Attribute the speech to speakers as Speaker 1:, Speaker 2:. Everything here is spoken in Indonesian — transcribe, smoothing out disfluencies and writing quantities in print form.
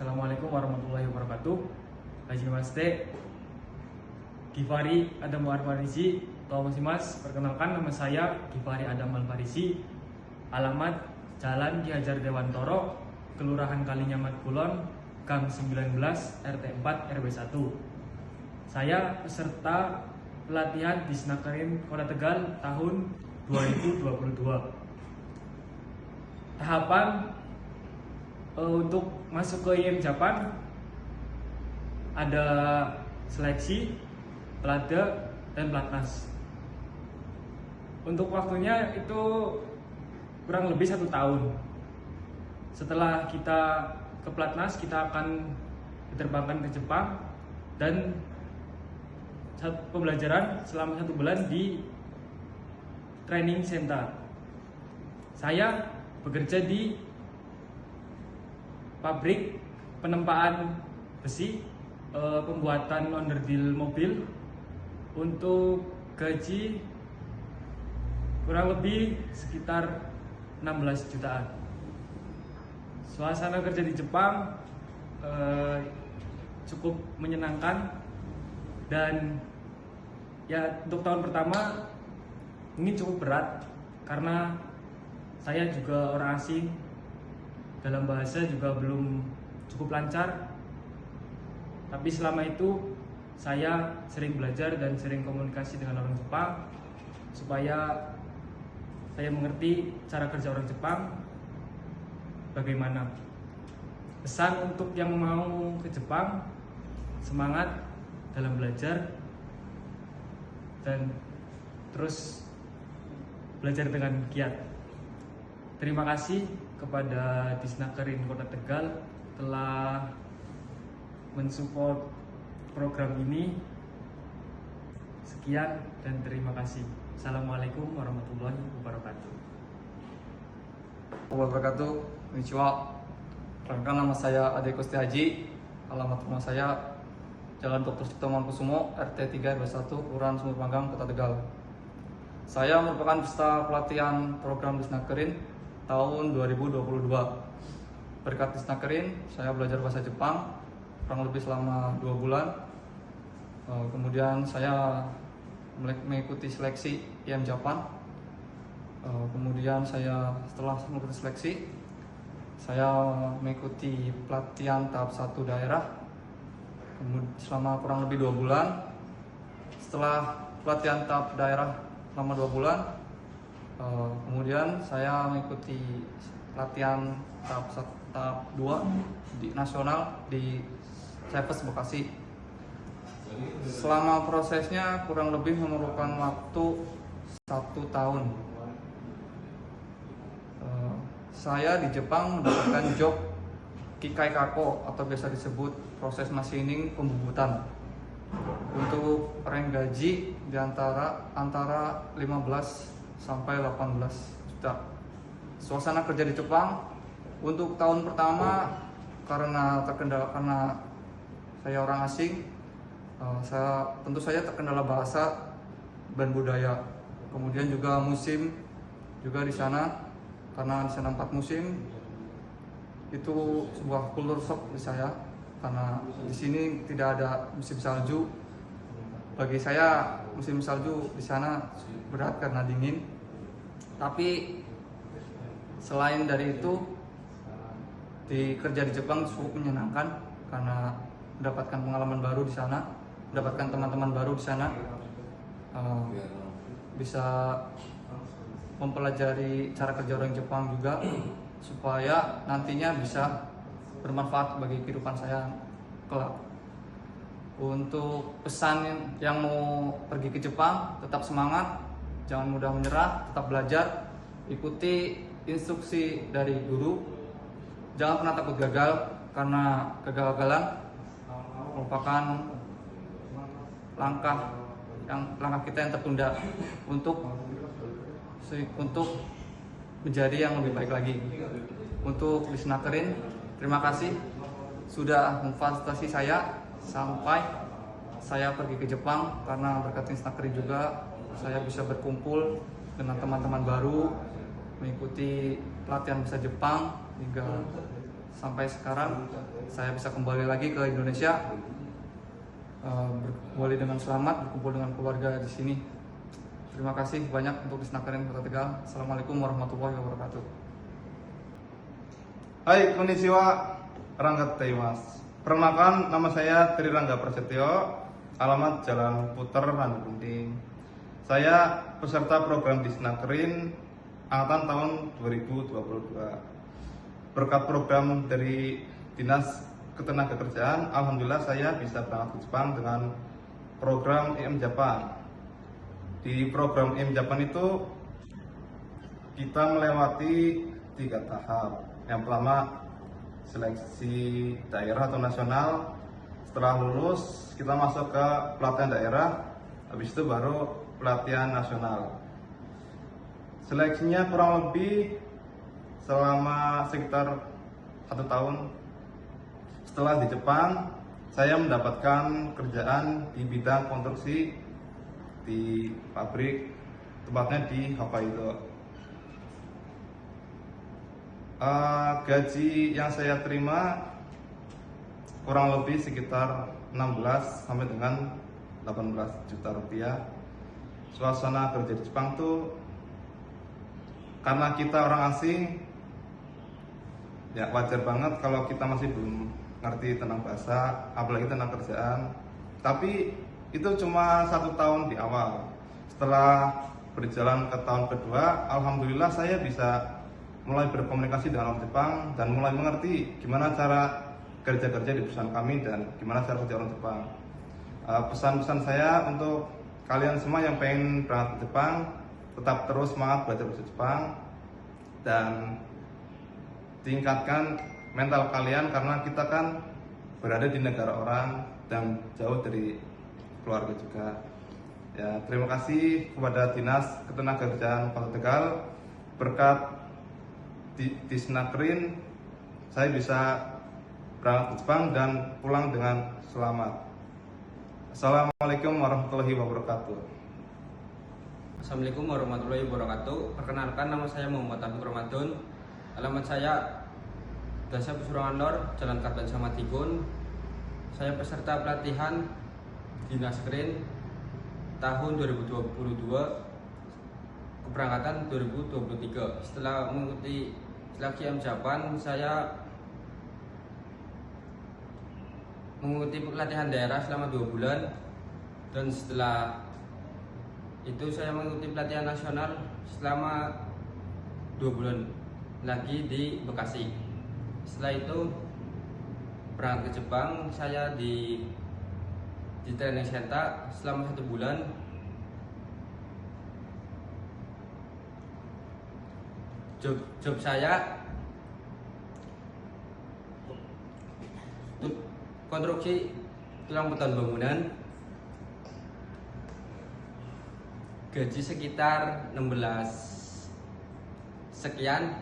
Speaker 1: Assalamualaikum warahmatullahi wabarakatuh. Hajimashite, Gifari Adam Al-Farisi, Mas. Perkenalkan, nama saya Gifari Adam Al-Farisi. Alamat Jalan Ki Hajar Dewantoro, Kelurahan Kalinyamat Kulon, Gang 19, RT 4 RW 1. Saya peserta pelatihan di Disnakerin Kota Tegal tahun 2022. Tahapan untuk masuk ke IM Japan ada seleksi, pelada, dan pelatnas. Untuk waktunya itu kurang lebih 1 tahun. Setelah kita ke pelatnas, kita akan diterbangkan ke Jepang dan pembelajaran selama 1 bulan di training center. Saya bekerja di pabrik penempaan besi, pembuatan onderdil mobil. Untuk gaji kurang lebih sekitar 16 jutaan. Suasana kerja di Jepang cukup menyenangkan, dan ya untuk tahun pertama mungkin cukup berat karena saya juga orang asing. Dalam bahasa juga belum cukup lancar, tapi selama itu saya sering belajar dan sering komunikasi dengan orang Jepang supaya saya mengerti cara kerja orang Jepang bagaimana. Pesan untuk yang mau ke Jepang, semangat dalam belajar dan terus belajar dengan giat. Terima kasih kepada Disnakerin Kota Tegal telah mensupport program ini. Sekian dan terima kasih. Assalamualaikum warahmatullahi wabarakatuh.
Speaker 2: Wabarakatuh. Konnichiwa. Perkenalkan, nama saya Ade Kusti Haji. Alamat rumah saya Jalan Dr. Cipto Mangunkusumo, RT 3 RW 1, Kelurahan Sumur Panggang, Kota Tegal. Saya merupakan peserta pelatihan program Disnakerin tahun 2022. Berkat Disnakerin, saya belajar bahasa Jepang kurang lebih selama 2 bulan. Kemudian saya mengikuti seleksi IM Japan. Kemudian saya setelah mengikuti seleksi, saya mengikuti pelatihan tahap 1 daerah selama kurang lebih 2 bulan. Setelah pelatihan tahap daerah selama 2 bulan, kemudian saya mengikuti latihan tahap 2 di nasional di Cefes Bekasi. Selama prosesnya kurang lebih memerlukan waktu 1 tahun. Saya di Jepang mendapatkan job Kikai Kako atau biasa disebut proses machining pembubutan. Untuk rank gaji di antara 15 sampai 18 juta. Suasana kerja di Jepang untuk tahun pertama karena saya orang asing, tentu saja terkendala bahasa dan budaya. Kemudian juga musim juga di sana, karena di sana 4 musim. Itu sebuah culture shock di saya karena di sini tidak ada musim salju. Bagi saya musim salju di sana berat karena dingin. Tapi selain dari itu, kerja di Jepang cukup menyenangkan karena mendapatkan pengalaman baru di sana, mendapatkan teman-teman baru di sana, bisa mempelajari cara kerja orang Jepang juga supaya nantinya bisa bermanfaat bagi kehidupan saya kelak. Untuk pesan yang mau pergi ke Jepang, tetap semangat, jangan mudah menyerah, tetap belajar, ikuti instruksi dari guru, jangan pernah takut gagal karena kegagalan merupakan langkah kita yang tertunda untuk menjadi yang lebih baik lagi. Untuk Disnakerin, terima kasih sudah memfasilitasi saya sampai saya pergi ke Jepang, karena berkat Disnakerin juga saya bisa berkumpul dengan teman-teman baru, mengikuti pelatihan bahasa Jepang hingga sampai sekarang saya bisa kembali lagi ke Indonesia, kembali dengan selamat, berkumpul dengan keluarga di sini. Terima kasih banyak untuk Disnakerin Kota Tegal. Assalamualaikum warahmatullahi wabarakatuh.
Speaker 3: Hai, konnichiwa, Rangga Teimas. Perkenalkan, nama saya Tri Rangga Prasetyo, alamat Jalan Puter, Randu Gunting. Saya peserta program Disnakerin angkatan tahun 2022. Berkat program dari Dinas Ketenagakerjaan, alhamdulillah saya bisa berangkat ke Jepang dengan program IM Japan. Di program IM Japan itu kita melewati 3 tahap. Yang pertama seleksi daerah atau nasional. Setelah lulus kita masuk ke pelatihan daerah. Habis itu baru pelatihan nasional. Seleksinya kurang lebih selama sekitar 1 tahun. Setelah di Jepang, saya mendapatkan kerjaan di bidang konstruksi di pabrik, tempatnya di Hokkaido. Gaji yang saya terima kurang lebih sekitar 16 sampai dengan 18 juta rupiah. Suasana kerja di Jepang tuh karena kita orang asing, ya wajar banget kalau kita masih belum ngerti tentang bahasa, apalagi tentang kerjaan. Tapi itu cuma 1 tahun di awal. Setelah berjalan ke tahun kedua, alhamdulillah saya bisa mulai berkomunikasi dengan orang Jepang dan mulai mengerti gimana cara kerja-kerja di perusahaan kami dan gimana cara kerja orang Jepang. Pesan-pesan saya untuk kalian semua yang pengen berangkat ke Jepang, tetap terus semangat belajar bahasa Jepang dan tingkatkan mental kalian karena kita kan berada di negara orang dan jauh dari keluarga juga. Ya, terima kasih kepada Dinas Ketenagakerjaan Kota Tegal. Berkat Disnakerin saya bisa berangkat ke Jepang dan pulang dengan selamat. Assalamualaikum warahmatullahi wabarakatuh.
Speaker 4: Assalamualaikum warahmatullahi wabarakatuh. Perkenalkan, nama saya Muhammad Taufik Ramadan. Alamat saya Desa Pesuruan Lor, Jalan Kapten Samatikun. Saya peserta pelatihan Disnakerin tahun 2022, keberangkatan 2023. Setelah mengikuti seleksi IM Japan, saya mengikuti pelatihan daerah selama 2 bulan, dan setelah itu saya mengikuti pelatihan nasional selama 2 bulan lagi di Bekasi. Setelah itu berangkat ke Jepang, saya di training center selama 1 bulan. Job saya konstruksi tulang beton bangunan. Gaji sekitar 16 sekian